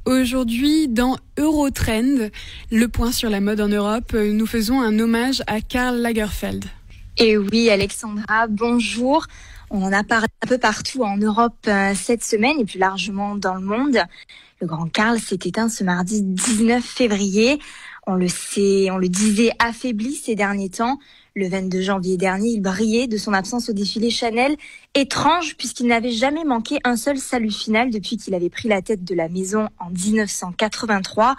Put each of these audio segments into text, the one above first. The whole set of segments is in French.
Aujourd'hui, dans Eurotrend, le point sur la mode en Europe, nous faisons un hommage à Karl Lagerfeld. Et oui, Alexandra, bonjour. On en a parlé un peu partout en Europe cette semaine et plus largement dans le monde. Le grand Karl s'est éteint ce mardi 19 février. On le disait affaibli ces derniers temps. Le 22 janvier dernier, il brillait de son absence au défilé Chanel. Étrange puisqu'il n'avait jamais manqué un seul salut final depuis qu'il avait pris la tête de la maison en 1983.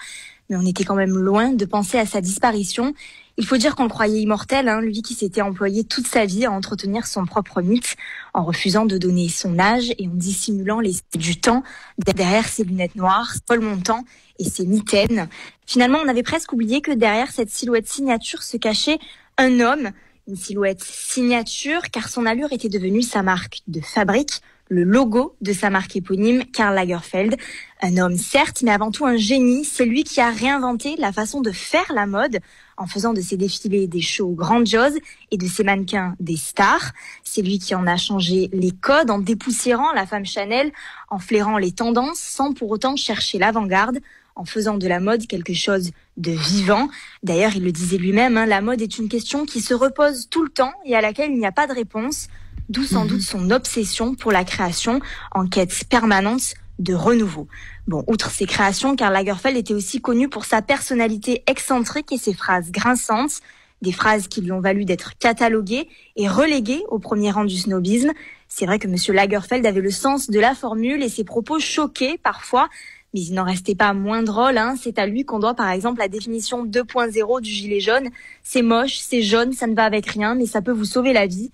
Mais on était quand même loin de penser à sa disparition. Il faut dire qu'on le croyait immortel, lui qui s'était employé toute sa vie à entretenir son propre mythe, en refusant de donner son âge et en dissimulant les du temps derrière ses lunettes noires, Paul Montant et ses mitaines. Finalement, on avait presque oublié que derrière cette silhouette signature se cachait un homme, une silhouette signature, car son allure était devenue sa marque de fabrique, le logo de sa marque éponyme, Karl Lagerfeld. Un homme certes, mais avant tout un génie. C'est lui qui a réinventé la façon de faire la mode en faisant de ses défilés des shows grandioses et de ses mannequins des stars. C'est lui qui en a changé les codes en dépoussiérant la femme Chanel, en flairant les tendances sans pour autant chercher l'avant-garde, en faisant de la mode quelque chose de vivant. D'ailleurs, il le disait lui-même, la mode est une question qui se repose tout le temps et à laquelle il n'y a pas de réponse. D'où sans doute son obsession pour la création, en quête permanente de renouveau. Bon, outre ses créations, Karl Lagerfeld était aussi connu pour sa personnalité excentrique et ses phrases grinçantes, des phrases qui lui ont valu d'être cataloguées et reléguées au premier rang du snobisme. C'est vrai que Monsieur Lagerfeld avait le sens de la formule et ses propos choquaient parfois, mais il n'en restait pas moins drôle. C'est à lui qu'on doit par exemple la définition 2.0 du gilet jaune. C'est moche, c'est jaune, ça ne va avec rien, mais ça peut vous sauver la vie.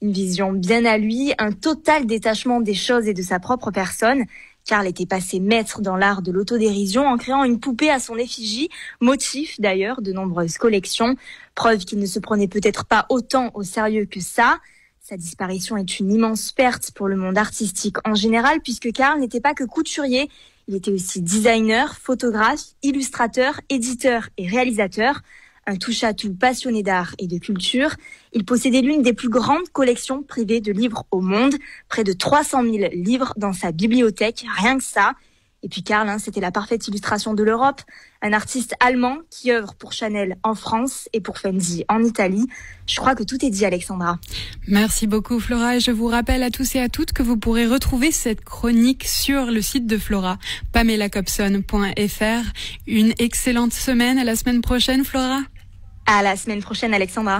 Une vision bien à lui, un total détachement des choses et de sa propre personne. Karl était passé maître dans l'art de l'autodérision en créant une poupée à son effigie, motif d'ailleurs de nombreuses collections. Preuve qu'il ne se prenait peut-être pas autant au sérieux que ça. Sa disparition est une immense perte pour le monde artistique en général, puisque Karl n'était pas que couturier, il était aussi designer, photographe, illustrateur, éditeur et réalisateur. Un touche-à-tout passionné d'art et de culture. Il possédait l'une des plus grandes collections privées de livres au monde, près de 300 000 livres dans sa bibliothèque, rien que ça. Et puis Karl, c'était la parfaite illustration de l'Europe, un artiste allemand qui œuvre pour Chanel en France et pour Fendi en Italie. Je crois que tout est dit, Alexandra. Merci beaucoup, Flora. Et je vous rappelle à tous et à toutes que vous pourrez retrouver cette chronique sur le site de Flora, pamelacobson.fr. Une excellente semaine. À la semaine prochaine, Flora. À la semaine prochaine, Alexandra.